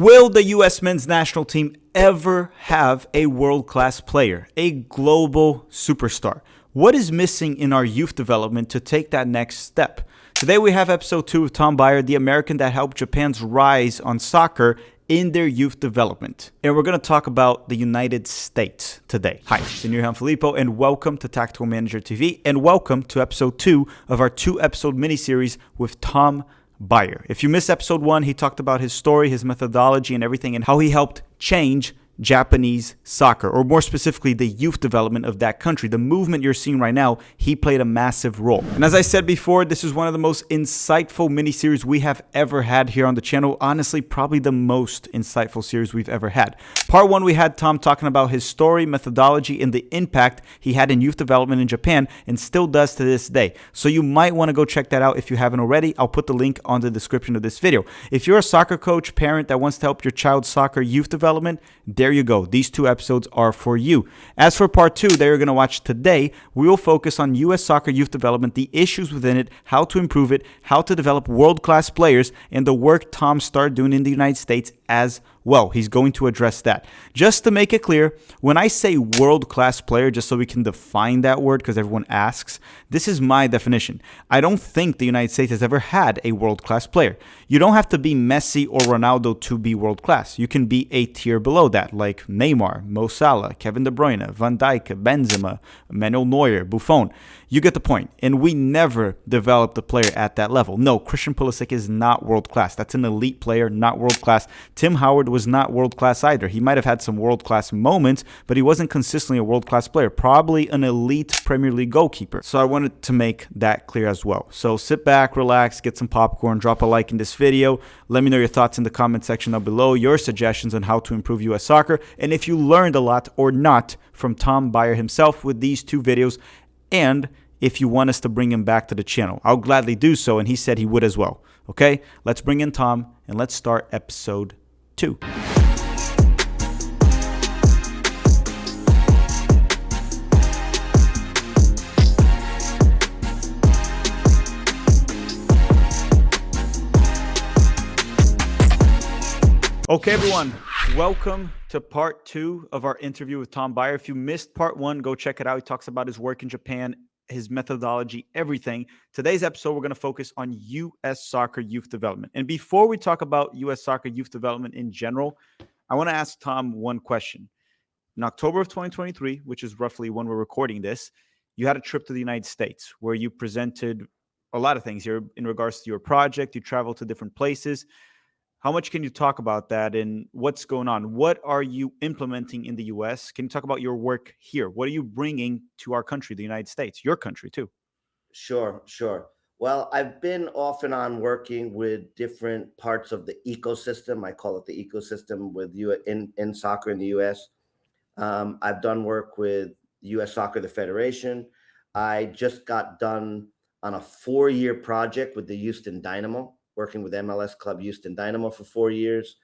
Will the U.S. men's national team ever have a world-class player, a global superstar? What is missing in our youth development to take that next step? Today we have episode 2 of Tom Byer, the American that helped Japan's rise on soccer in their youth development. And we're going to talk about the United States today. Hi, Senor Filippo, and welcome to Tactical Manager TV, and welcome to episode 2 of our 2-episode miniseries with Tom Byer. If you missed episode 1, he talked about his story, his methodology, and everything, and how he helped change Japanese soccer, or more specifically, the youth development of that country. The movement you're seeing right now, he played a massive role. And as I said before, this is one of the most insightful mini-series we have ever had here on the channel. Honestly, probably the most insightful series we've ever had. Part 1, we had Tom talking about his story, methodology, and the impact he had in youth development in Japan, and still does to this day. So you might want to go check that out if you haven't already. I'll put the link on the description of this video. If you're a soccer coach, parent that wants to help your child's soccer youth development, there you go. These 2 episodes are for you. As for part 2 that you're going to watch today, we will focus on U.S. soccer youth development, the issues within it, how to improve it, how to develop world-class players, and the work Tom started doing in the United States as well. He's going to address that. Just to make it clear, when I say world-class player, just so we can define that word because everyone asks, this is my definition. I don't think the United States has ever had a world-class player. You don't have to be Messi or Ronaldo to be world-class. You can be a tier below that, like Neymar, Mo Salah, Kevin De Bruyne, Van Dijk, Benzema, Manuel Neuer, Buffon. You get the point. And we never developed a player at that level. No, Christian Pulisic is not world-class. That's an elite player, not world-class. Tim Howard was not world-class either. He might have had some world-class moments, but he wasn't consistently a world-class player. Probably an elite Premier League goalkeeper. So I wanted to make that clear as well. So sit back, relax, get some popcorn, drop a like in this video. Let me know your thoughts in the comment section down below, your suggestions on how to improve U.S. soccer, and if you learned a lot or not from Tom Byer himself with these 2 videos, and if you want us to bring him back to the channel. I'll gladly do so, and he said he would as well. Okay, let's bring in Tom, and let's start episode 2. Okay, everyone, welcome to part 2 of our interview with Tom Byer. If you missed part 1, go check it out. He talks about his work in Japan, his methodology, everything. Today's episode, we're going to focus on U.S. soccer youth development. And before we talk about U.S. soccer youth development in general, I want to ask Tom one question. In October of 2023, which is roughly when we're recording this, you had a trip to the United States where you presented a lot of things here in regards to your project. You traveled to different places. How much can you talk about that and what's going on? What are you implementing in the U.S.? Can you talk about your work here? What are you bringing to our country, the United States, your country too? Sure. Well, I've been off and on working with different parts of the ecosystem. I call it the ecosystem with you in soccer in the U.S. I've done work with U.S. Soccer, the Federation. I just got done on a 4-year project with the Houston Dynamo, working with MLS Club Houston Dynamo for 4 years.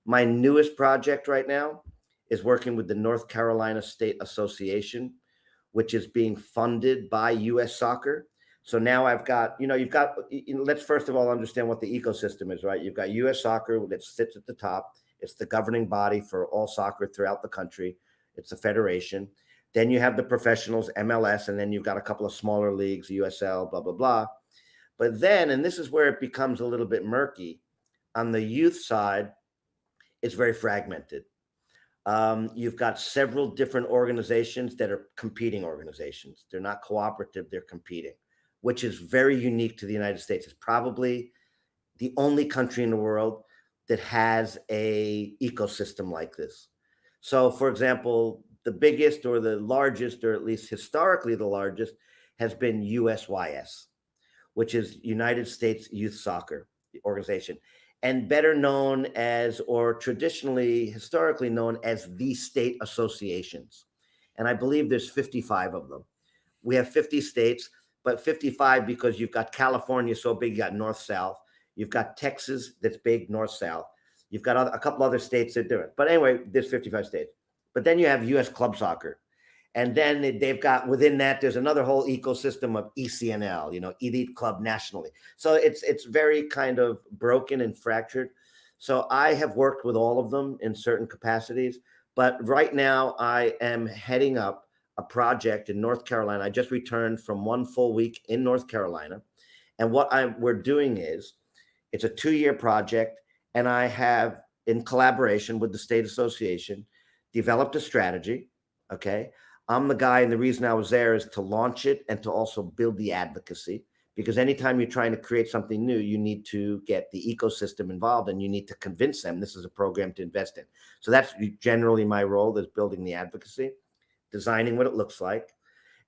My newest project right now is working with the North Carolina State Association, which is being funded by U.S. Soccer. So now I've got, let's first of all understand what the ecosystem is, right? You've got U.S. Soccer that sits at the top. It's the governing body for all soccer throughout the country. It's the federation. Then you have the professionals, MLS, and then you've got a couple of smaller leagues, USL, blah, blah, blah. But then, and this is where it becomes a little bit murky, on the youth side, it's very fragmented. You've got several different organizations that are competing organizations. They're not cooperative, they're competing, which is very unique to the United States. It's probably the only country in the world that has a ecosystem like this. So, for example, the biggest or the largest, or at least historically the largest, has been USYS, which is United States Youth Soccer Organization, and better known as, or traditionally, historically known as, the state associations. And I believe there's 55 of them. We have 50 states, but 55 because you've got California so big, you got north-south. You've got Texas that's big, north-south. You've got a couple other states that do it. But anyway, there's 55 states. But then you have U.S. Club Soccer. And then they've got, within that, there's another whole ecosystem of ECNL, Elite Club Nationally. So it's very kind of broken and fractured. So I have worked with all of them in certain capacities, but right now I am heading up a project in North Carolina. I just returned from one full week in North Carolina, and what we're doing is it's a 2-year project, and I have, in collaboration with the state association, developed a strategy. Okay. I'm the guy, and the reason I was there is to launch it and to also build the advocacy. Because anytime you're trying to create something new, you need to get the ecosystem involved and you need to convince them this is a program to invest in. So that's generally my role, is building the advocacy, designing what it looks like,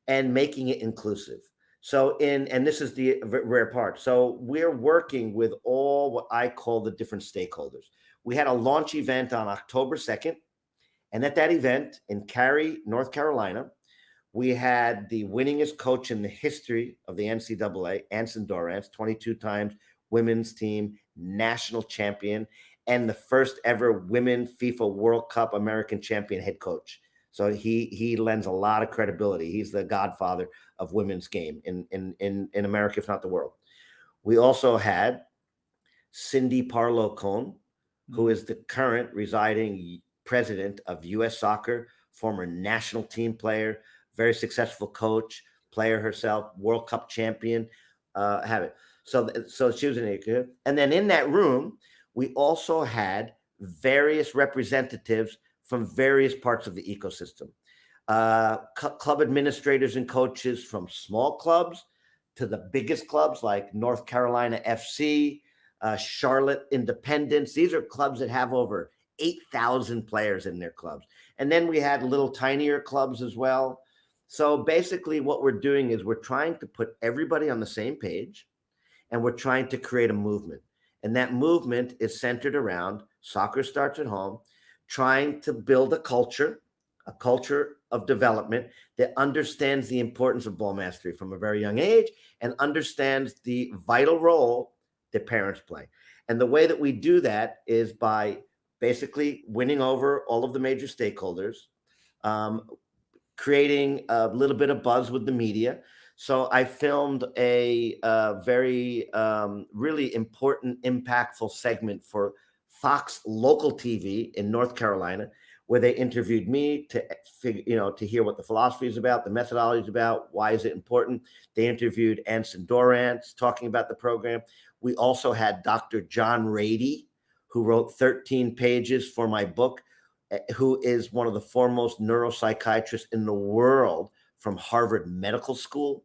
and making it inclusive. So and this is the rare part. So we're working with all what I call the different stakeholders. We had a launch event on October 2nd, and at that event in Cary, North Carolina, we had the winningest coach in the history of the NCAA, Anson Dorrance, 22 times women's team national champion, and the first ever women FIFA World Cup American champion head coach. So he lends a lot of credibility. He's the godfather of women's game in America, if not the world. We also had Cindy Parlow Cone, who is the current residing president of U.S. Soccer, former national team player, very successful coach, player herself, World Cup champion. Have it. So she was an executive. And then in that room, we also had various representatives from various parts of the ecosystem. Club administrators and coaches from small clubs to the biggest clubs like North Carolina FC, Charlotte Independence. These are clubs that have over 8,000 players in their clubs. And then we had little tinier clubs as well. So basically what we're doing is we're trying to put everybody on the same page, and we're trying to create a movement. And that movement is centered around soccer starts at home, trying to build a culture of development that understands the importance of ball mastery from a very young age and understands the vital role that parents play. And the way that we do that is by basically winning over all of the major stakeholders, creating a little bit of buzz with the media. So I filmed a very really important, impactful segment for Fox local TV in North Carolina, where they interviewed me to to hear what the philosophy is about, the methodology is about, why is it important. They interviewed Anson Dorrance talking about the program. We also had Dr. John Rady, who wrote 13 pages for my book, who is one of the foremost neuropsychiatrists in the world from Harvard Medical School,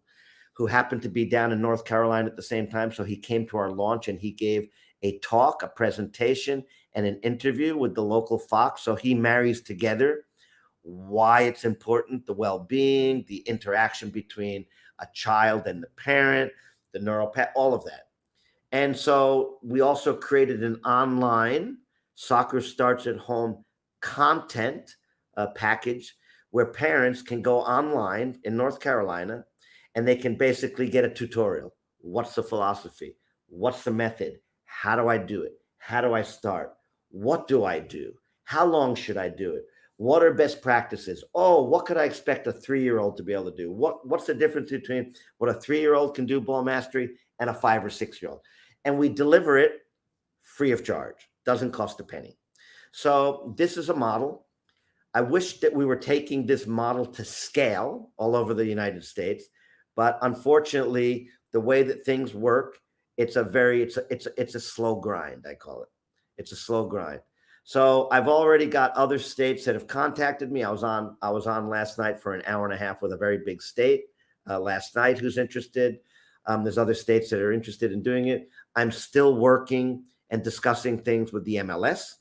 who happened to be down in North Carolina at the same time. So he came to our launch and he gave a talk, a presentation, and an interview with the local Fox. So he marries together why it's important, the well-being, the interaction between a child and the parent, the neuropath, all of that. And so we also created an online Soccer Starts at Home content package where parents can go online in North Carolina and they can basically get a tutorial. What's the philosophy? What's the method? How do I do it? How do I start? What do I do? How long should I do it? What are best practices? Oh, what could I expect a 3-year-old to be able to do? What's the difference between what a 3-year-old can do ball mastery and a 5 or 6-year-old? And we deliver it free of charge. Doesn't cost a penny. So this is a model. I wish that we were taking this model to scale all over the United States, but unfortunately, the way that things work, it's a slow grind. I call it. It's a slow grind. So I've already got other states that have contacted me. I was on last night for an hour and a half with a very big state last night who's interested. There's other states that are interested in doing it. I'm still working and discussing things with the MLS.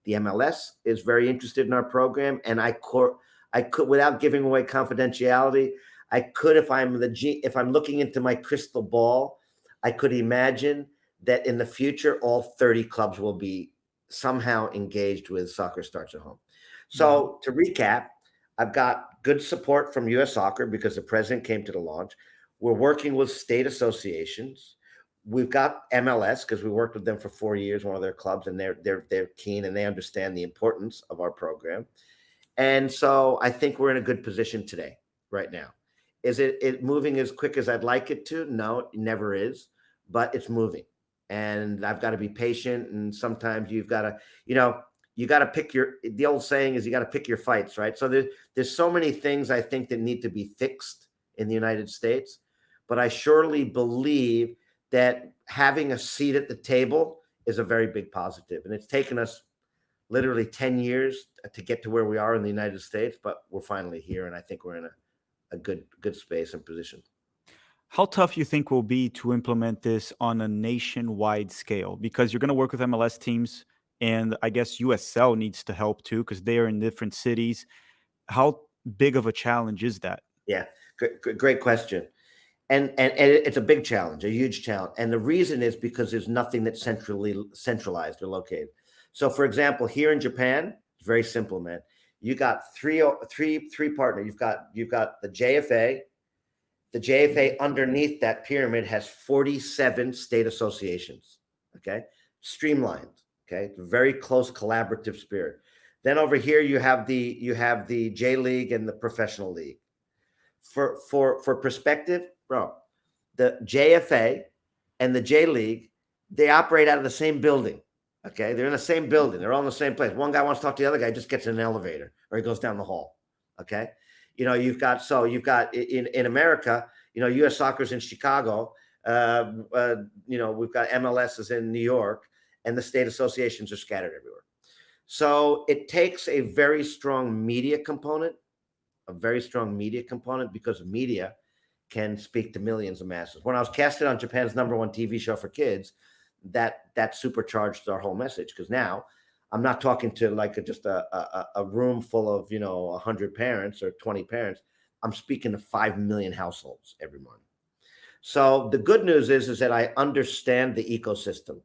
The MLS is very interested in our program, and I could, without giving away confidentiality, I could, if I'm looking into my crystal ball, I could imagine that in the future, all 30 clubs will be somehow engaged with Soccer Starts at Home. So to recap, I've got good support from U.S. Soccer because the president came to the launch. We're working with state associations. We've got MLS because we worked with them for 4 years, one of their clubs, and they're keen and they understand the importance of our program. And so I think we're in a good position today, right now. Is it moving as quick as I'd like it to? No, it never is, but it's moving. and I've got to be patient. And sometimes you've got to, you know, you got to pick the old saying is you got to pick your fights, right? So there's so many things I think that need to be fixed in the United States, but I surely believe that having a seat at the table is a very big positive. And it's taken us literally 10 years to get to where we are in the United States, but we're finally here. And I think we're in a good space and position. How tough you think will be to implement this on a nationwide scale? Because you're going to work with MLS teams, and I guess USL needs to help too because they are in different cities. How big of a challenge is that? Yeah, great question. And it's a big challenge, a huge challenge. And the reason is because there's nothing that's centralized or located. So, for example, here in Japan, it's very simple, man. You got three partners. You've got the JFA. The JFA underneath that pyramid has 47 state associations. Okay, streamlined. Okay, very close collaborative spirit. Then over here you have the J League and the professional league. For perspective, bro, the JFA and the J League, they operate out of the same building. Okay, they're in the same building. They're all in the same place. One guy wants to talk to the other guy, just gets in an elevator or he goes down the hall. Okay, you've got in America, U.S. Soccer's in Chicago. We've got MLS is in New York, and the state associations are scattered everywhere. So it takes a very strong media component, because media can speak to millions of masses. When I was casted on Japan's #1 TV show for kids, that supercharged our whole message, because now I'm not talking to like just a room full of 100 parents or 20 parents. I'm speaking to 5 million households every month. So the good news is that I understand the ecosystem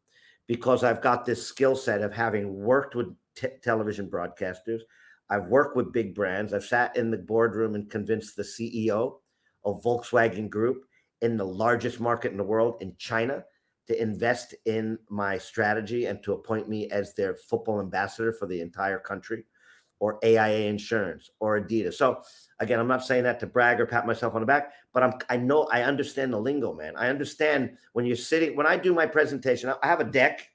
because I've got this skill set of having worked with television broadcasters. I've worked with big brands. I've sat in the boardroom and convinced the CEO of Volkswagen Group in the largest market in the world, in China, to invest in my strategy and to appoint me as their football ambassador for the entire country, or AIA Insurance or Adidas. So again, I'm not saying that to brag or pat myself on the back, but I understand the lingo, man. I understand when I do my presentation, I have a deck.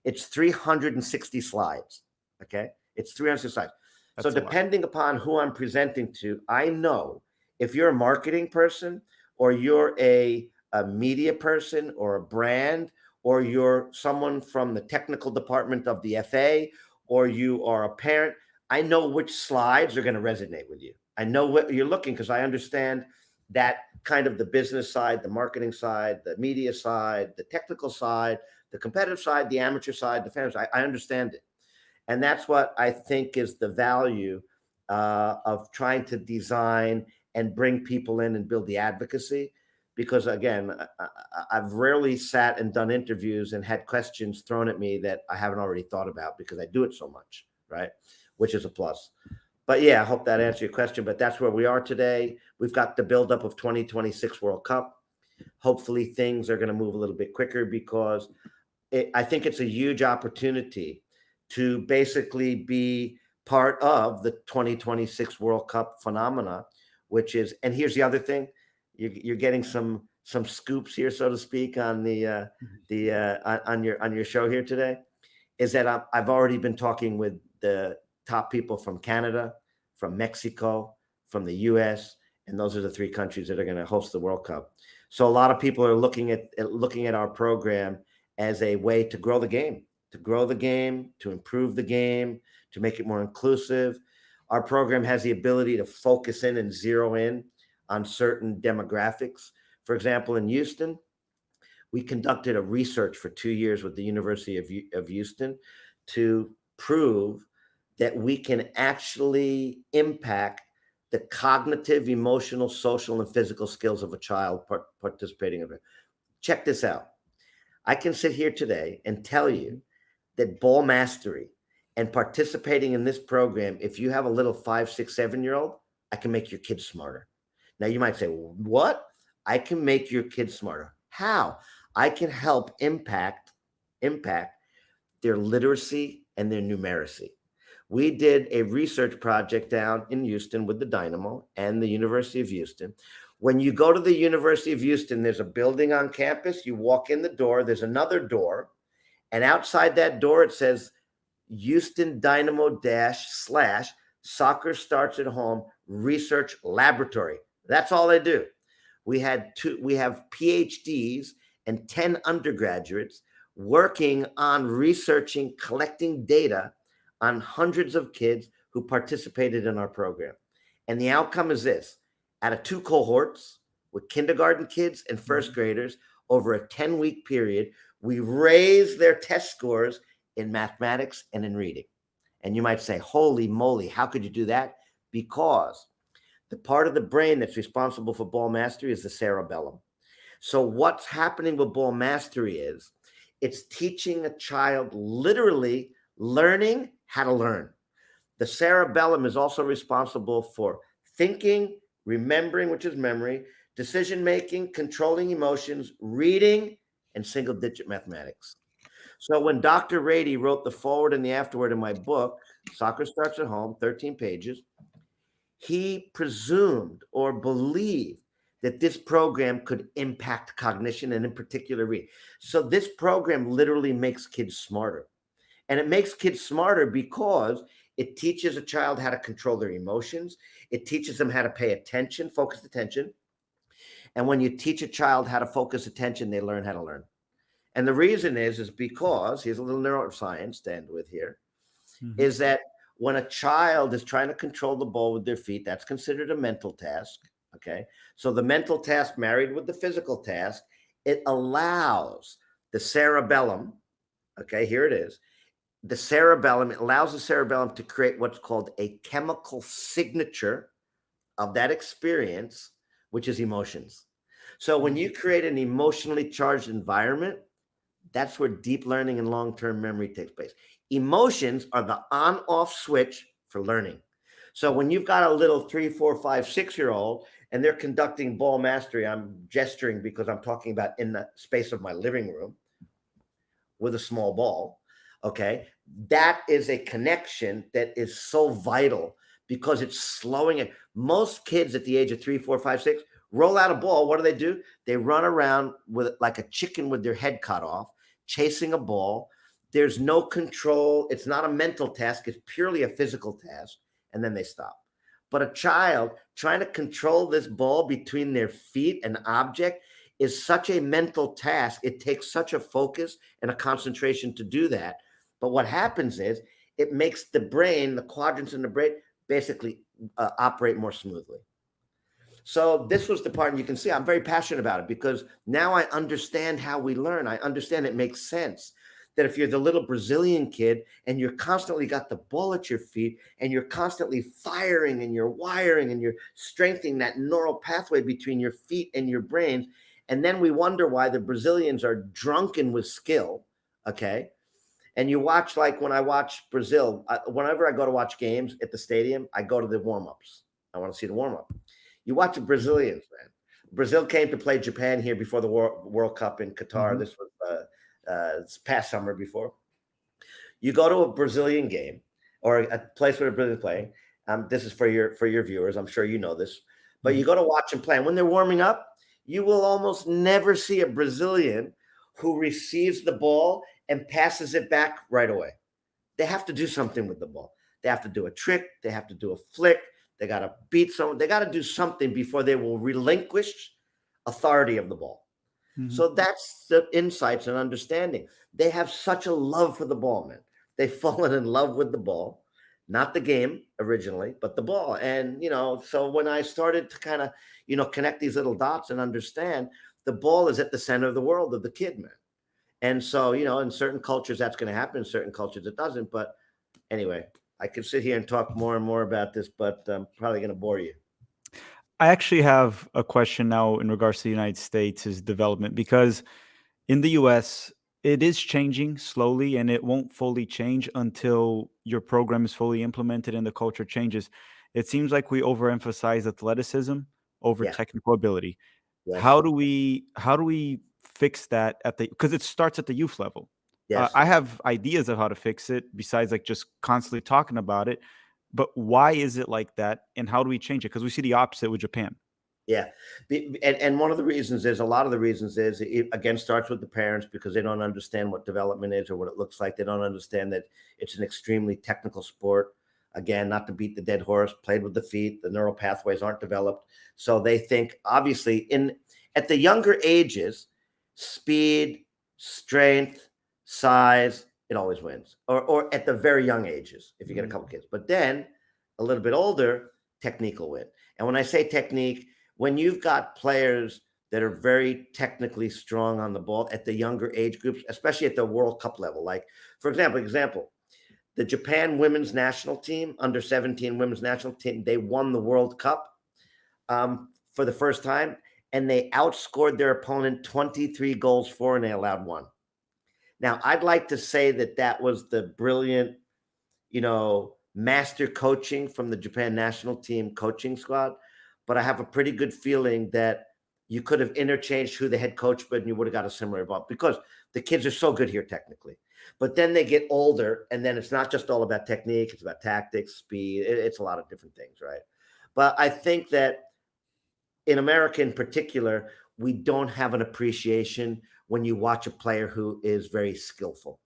It's 360 slides. Okay. It's 360 slides. So depending upon who I'm presenting to, I know if you're a marketing person or you're a media person or a brand, or you're someone from the technical department of the FA, or you are a parent, I know which slides are going to resonate with you. I know what you're looking, because I understand that kind of the business side, the marketing side, the media side, the technical side, the competitive side, the amateur side, the fan side. I understand it. And that's what I think is the value of trying to design and bring people in and build the advocacy. Because again, I've rarely sat and done interviews and had questions thrown at me that I haven't already thought about, because I do it so much, right? Which is a plus. But yeah, I hope that answered your question. But that's where we are today. We've got the buildup of 2026 World Cup. Hopefully things are going to move a little bit quicker, because I think it's a huge opportunity to basically be part of the 2026 World Cup phenomena, which is, and here's the other thing, you're getting some scoops here, so to speak, on on your show here today, is that I've already been talking with the top people from Canada, from Mexico, from the US, and those are the three countries that are going to host the World Cup. So a lot of people are looking at our program as a way to grow the game, to improve the game, to make it more inclusive. Our program has the ability to focus in and zero in on certain demographics. For example, in Houston, we conducted a research for 2 years with the University of Houston to prove that we can actually impact the cognitive, emotional, social, and physical skills of a child participating in it. Check this out. I can sit here today and tell you that ball mastery and participating in this program, if you have a little 5, 6, 7-year-old, I can make your kids smarter. Now you might say, what? I can make your kids smarter. How? I can help impact their literacy and their numeracy. We did a research project down in Houston with the Dynamo and the University of Houston, When you go to the University of Houston, there's a building on campus. You walk in the door, there's another door, and outside that door, it says Houston Dynamo / Soccer Starts at Home Research Laboratory. That's all they do. We have PhDs and 10 undergraduates working on researching, collecting data on hundreds of kids who participated in our program. And the outcome is this: out of 2 cohorts with kindergarten kids and first graders over a 10-week period, we raised their test scores in mathematics and in reading. And you might say, holy moly, how could you do that? Because the part of the brain that's responsible for ball mastery is the cerebellum. So what's happening with ball mastery is it's teaching a child literally learning how to learn. The cerebellum is also responsible for thinking, remembering, which is memory, decision making, controlling emotions, reading, and single digit mathematics. So when Dr. Rady wrote the forward and the afterword in my book, Soccer Starts at Home, 13 pages, he presumed or believed that this program could impact cognition and in particular reading. So this program literally makes kids smarter. And it makes kids smarter because it teaches a child how to control their emotions. It teaches them how to pay attention, focused attention. And when you teach a child how to focus attention, they learn how to learn. And the reason is because, here's a little neuroscience to end with here, is that when a child is trying to control the ball with their feet, that's considered a mental task. Okay. So the mental task married with the physical task, it allows the cerebellum. Okay. Here it is. The cerebellum, it allows the cerebellum to create what's called a chemical signature of that experience, which is emotions. So when you create an emotionally charged environment, that's where deep learning and long-term memory takes place. Emotions are the on-off switch for learning. So when you've got a little 3, 4, 5, 6-year-old and they're conducting ball mastery, I'm gesturing because I'm talking about in the space of my living room with a small ball. Okay. That is a connection that is so vital because it's slowing it. Most kids at the age of 3, 4, 5, 6 roll out a ball. What do? They run around with like a chicken with their head cut off, chasing a ball. There's no control. It's not a mental task. It's purely a physical task. And then they stop. But a child trying to control this ball between their feet and object is such a mental task. It takes such a focus and a concentration to do that. But what happens is it makes the brain, the quadrants in the brain, basically operate more smoothly. So this was the part, and you can see I'm very passionate about it because now I understand how we learn. I understand it makes sense that if you're the little Brazilian kid and you're constantly got the ball at your feet and you're constantly firing and you're wiring and you're strengthening that neural pathway between your feet and your brains, and then we wonder why the Brazilians are drunken with skill, okay? And you watch, like when I watch Brazil, whenever I go to watch games at the stadium, I go to the warm-ups. I want to see the warm-up. You watch the Brazilians, man. Brazil came to play Japan here before the World Cup in Qatar. This was past summer before. You go to a Brazilian game or a place where a Brazilian playing. This is for your viewers. I'm sure you know this, but you go to watch them play. And when they're warming up, you will almost never see a Brazilian who receives the ball and passes it back right away. They have to do something with the ball. They have to do a trick. They have to do a flick. They got to beat someone. They got to do something before they will relinquish authority of the ball. So that's the insights and understanding. They have such a love for the ball, man. They've fallen in love with the ball, not the game originally, but the ball. And, so when I started to kind of, connect these little dots and understand the ball is at the center of the world of the kid, man. And so, in certain cultures, that's going to happen. In certain cultures, it doesn't. But anyway, I could sit here and talk more and more about this, but I'm probably going to bore you. I actually have a question now in regards to the United States' development, because in the US, it is changing slowly and it won't fully change until your program is fully implemented and the culture changes. It seems like we overemphasize athleticism over Yeah. technical ability. Yes. How do we fix that because it starts at the youth level? Yes. I have ideas of how to fix it besides like just constantly talking about it. But why is it like that? And how do we change it? Because we see the opposite with Japan. Yeah, and one of the reasons is, a lot of the reasons is, it again starts with the parents, because they don't understand what development is or what it looks like. They don't understand that it's an extremely technical sport. Again, not to beat the dead horse, played with the feet, the neural pathways aren't developed, so they think obviously in at the younger ages, speed, strength, size, it always wins, or at the very young ages if you get a couple kids. But then a little bit older, technique will win. And when I say technique, when you've got players that are very technically strong on the ball at the younger age groups, especially at the World Cup level. Like, for example, the Japan women's national team, under 17 women's national team, they won the World Cup for the first time, and they outscored their opponent 23 goals for, and they allowed one. Now, I'd like to say that that was the brilliant, master coaching from the Japan national team coaching squad. But I have a pretty good feeling that you could have interchanged who the head coach, but you would have got a similar result, because the kids are so good here technically. But then they get older, and then it's not just all about technique; it's about tactics, speed. It's a lot of different things, right? But I think that in America in particular, we don't have an appreciation when you watch a player who is very skillful.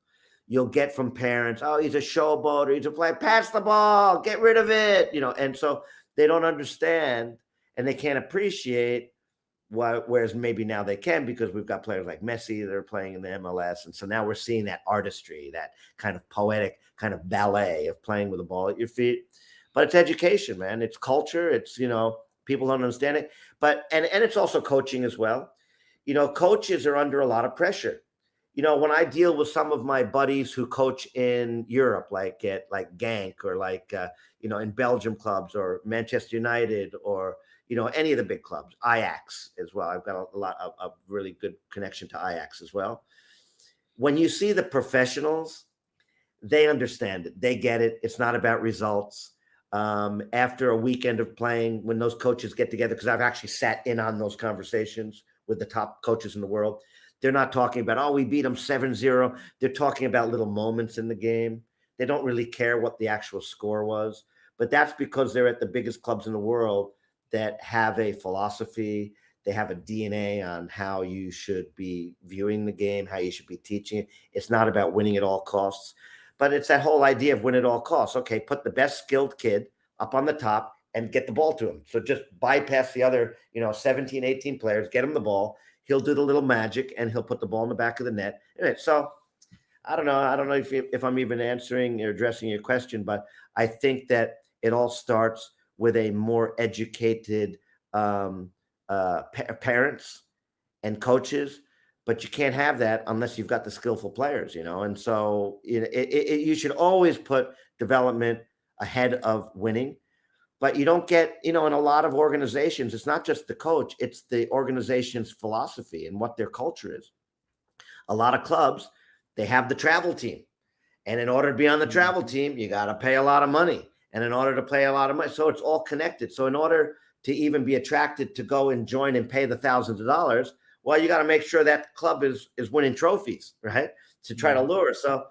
You'll get from parents, oh, he's a showboat, or he's a player, pass the ball, get rid of it, and so they don't understand, and they can't appreciate why, whereas maybe now they can, because we've got players like Messi that are playing in the MLS. And so now we're seeing that artistry, that kind of poetic kind of ballet of playing with the ball at your feet. But it's education, man. It's culture. It's, people don't understand it. But and it's also coaching as well. Coaches are under a lot of pressure. When I deal with some of my buddies who coach in Europe, like at like Genk, or like in Belgium clubs, or Manchester United, or any of the big clubs, Ajax as well. I've got a lot of a really good connection to Ajax as well. When you see the professionals, they understand it. They get it. It's not about results. After a weekend of playing, when those coaches get together, because I've actually sat in on those conversations with the top coaches in the world, they're not talking about, oh, we beat them 7-0. They're talking about little moments in the game. They don't really care what the actual score was. But that's because they're at the biggest clubs in the world that have a philosophy. They have a DNA on how you should be viewing the game, how you should be teaching it. It's not about winning at all costs. But it's that whole idea of win at all costs. Okay, put the best skilled kid up on the top and get the ball to him. So just bypass the other, 17, 18 players, get him the ball. He'll do the little magic, and he'll put the ball in the back of the net. Anyway, so I don't know. I don't know if I'm even answering or addressing your question, but I think that it all starts with a more educated parents and coaches. But you can't have that unless you've got the skillful players, And so you should always put development ahead of winning. But you don't get, in a lot of organizations, it's not just the coach, it's the organization's philosophy and what their culture is. A lot of clubs, they have the travel team. And in order to be on the travel team, you got to pay a lot of money. And in order to pay a lot of money, so it's all connected. So in order to even be attracted to go and join and pay the thousands of dollars, well, you got to make sure that club is winning trophies, right? To try to lure. So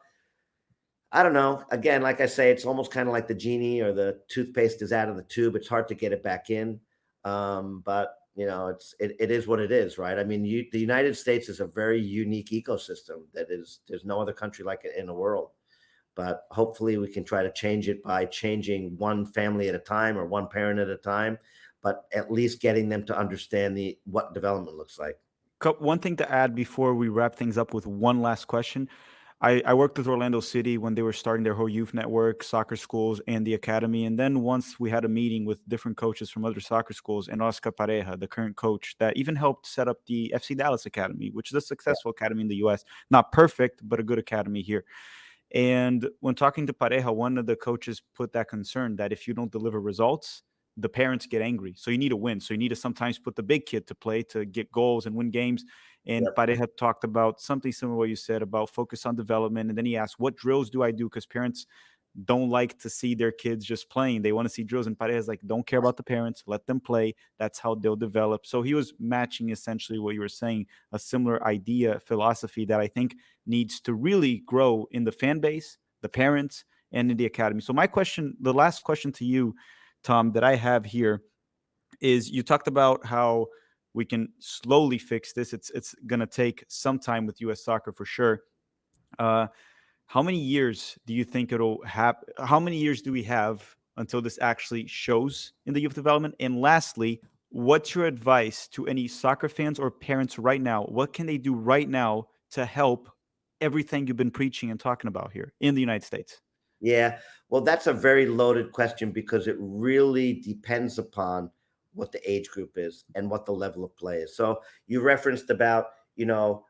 I don't know. Again, like I say, it's almost kind of like the genie or the toothpaste is out of the tube. It's hard to get it back in. But it is what it is, right? I mean, the United States is a very unique ecosystem there's no other country like it in the world. But hopefully we can try to change it by changing one family at a time, or one parent at a time, but at least getting them to understand what development looks like. One thing to add before we wrap things up with one last question. I worked with Orlando City when they were starting their whole youth network, soccer schools, and the academy. And then once we had a meeting with different coaches from other soccer schools, and Oscar Pareja, the current coach, that even helped set up the FC Dallas Academy, which is a successful academy in the US. Not perfect, but a good academy here. And when talking to Pareja, one of the coaches put that concern that if you don't deliver results, the parents get angry. So you need to win. So you need to sometimes put the big kid to play to get goals and win games. And Yep. Pareja talked about something similar to what you said about focus on development. And then he asked, what drills do I do? Because parents don't like to see their kids just playing. They want to see drills. And Pareja's like, don't care about the parents. Let them play. That's how they'll develop. So he was matching essentially what you were saying, a similar idea, philosophy that I think needs to really grow in the fan base, the parents, and in the academy. So my question, the last question to you, Tom, that I have here is you talked about how we can slowly fix this. It's gonna take some time with U.S. soccer for sure. Uh, how many years do you think it'll happen? How many years do we have until this actually shows in the youth development? And lastly, what's your advice to any soccer fans or parents right now? What can they do right now to help everything you've been preaching and talking about here in the United States? Yeah. Well, that's a very loaded question because it really depends upon what the age group is and what the level of play is. So you referenced about, the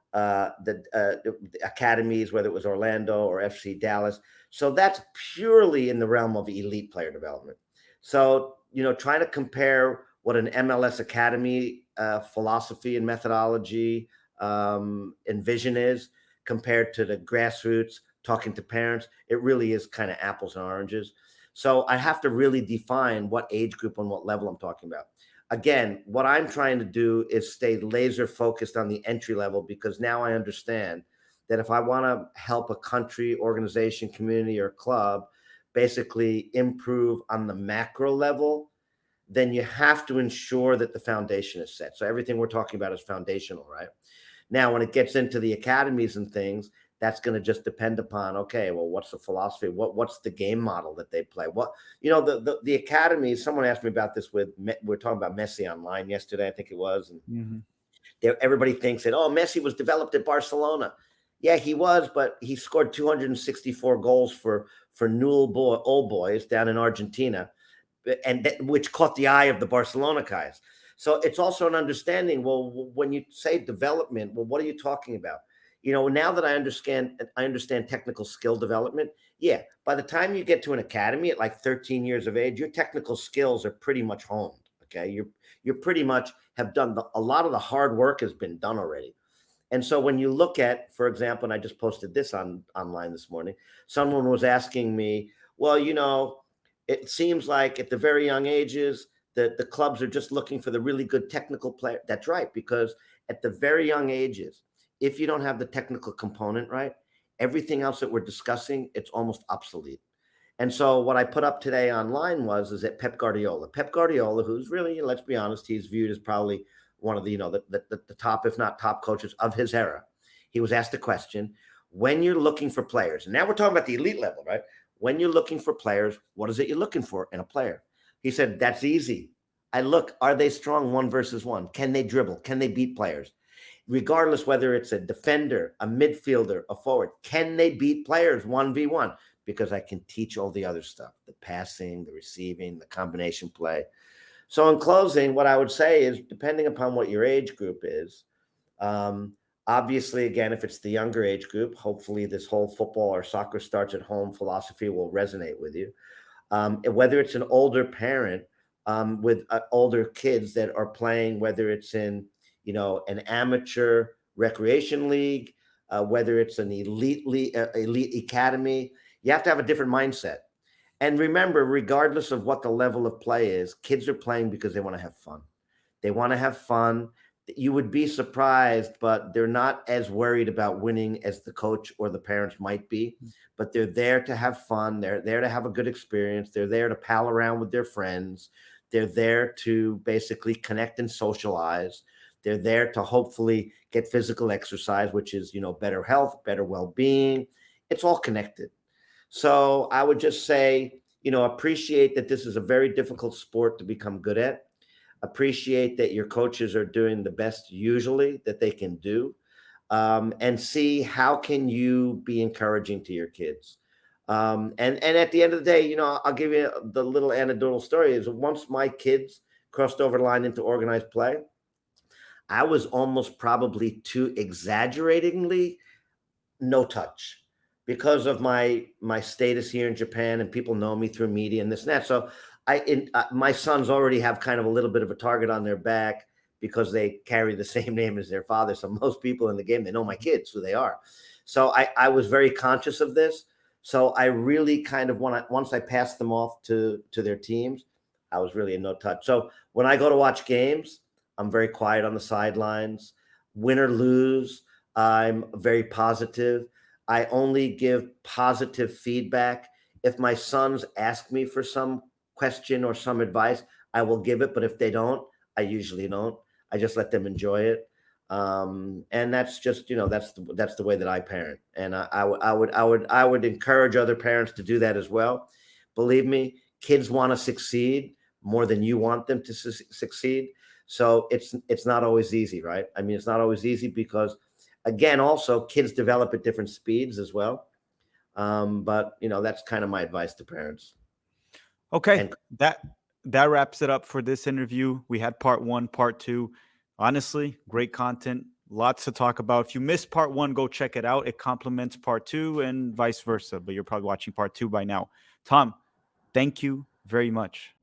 academies, whether it was Orlando or FC Dallas. So that's purely in the realm of elite player development. So, trying to compare what an MLS academy philosophy and methodology and vision is compared to the grassroots talking to parents, it really is kind of apples and oranges. So I have to really define what age group and what level I'm talking about. Again, what I'm trying to do is stay laser focused on the entry level because now I understand that if I want to help a country, organization, community, or club basically improve on the macro level, then you have to ensure that the foundation is set. So everything we're talking about is foundational, right? Now, when it gets into the academies and things, that's going to just depend upon, okay, well, what's the philosophy? What's the game model that they play? The academies, someone asked me about this we're talking about Messi online yesterday, I think it was. And Mhm. everybody thinks that, oh, Messi was developed at Barcelona. Yeah, he was, but he scored 264 goals for old boys down in Argentina, and which caught the eye of the Barcelona guys. So it's also an understanding. Well, when you say development, well, what are you talking about? Now that I understand technical skill development. Yeah, by the time you get to an academy at like 13 years of age, your technical skills are pretty much honed. Okay, you're pretty much have done a lot of the hard work has been done already. And so when you look at, for example, and I just posted this online this morning, someone was asking me, well, it seems like at the very young ages that the clubs are just looking for the really good technical player. That's right, because at the very young ages, if you don't have the technical component right, everything else that we're discussing, it's almost obsolete. And so what I put up today online is that Pep Guardiola, who's really, let's be honest, he's viewed as probably one of the top, if not top coaches of his era. He was asked a question, when you're looking for players, and now we're talking about the elite level, right? When you're looking for players, what is it you're looking for in a player? He said, that's easy. I look, are they strong 1-versus-1? Can they dribble? Can they beat players? Regardless whether it's a defender, a midfielder, a forward, can they beat players 1v1? Because I can teach all the other stuff, the passing, the receiving, the combination play. So in closing, what I would say is depending upon what your age group is, obviously, again, if it's the younger age group, hopefully this whole football or soccer starts at home philosophy will resonate with you. Whether it's an older parent with older kids that are playing, whether it's in, an amateur recreation league, whether it's an elite league, elite academy, you have to have a different mindset. And remember, regardless of what the level of play is, kids are playing because they want to have fun. They want to have fun. You would be surprised, but they're not as worried about winning as the coach or the parents might be. But they're there to have fun. They're there to have a good experience. They're there to pal around with their friends. They're there to basically connect and socialize. They're there to hopefully get physical exercise, which is, better health, better well-being. It's all connected. So I would just say, appreciate that this is a very difficult sport to become good at. Appreciate that your coaches are doing the best usually that they can do, and see how can you be encouraging to your kids. And at the end of the day, I'll give you the little anecdotal story is once my kids crossed over the line into organized play, I was almost probably too exaggeratingly no touch because of my status here in Japan and people know me through media and this and that. So my sons already have kind of a little bit of a target on their back because they carry the same name as their father. So most people in the game, they know my kids, who they are. So I was very conscious of this. So I really kind of once I passed them off to their teams, I was really in no touch. So when I go to watch games, I'm very quiet on the sidelines, win or lose. I'm very positive. I only give positive feedback. If my sons ask me for some question or some advice, I will give it, but if they don't, I usually don't. I just let them enjoy it. And that's just, that's the way that I parent. And I would encourage other parents to do that as well. Believe me, kids want to succeed more than you want them to succeed. So it's not always easy, right? I mean, it's not always easy because, again, also kids develop at different speeds as well. But that's kind of my advice to parents. Okay, And that wraps it up for this interview. We had part 1, part 2. Honestly, great content, lots to talk about. If you missed part 1, go check it out. It complements part 2 and vice versa, but you're probably watching part 2 by now. Tom, thank you very much.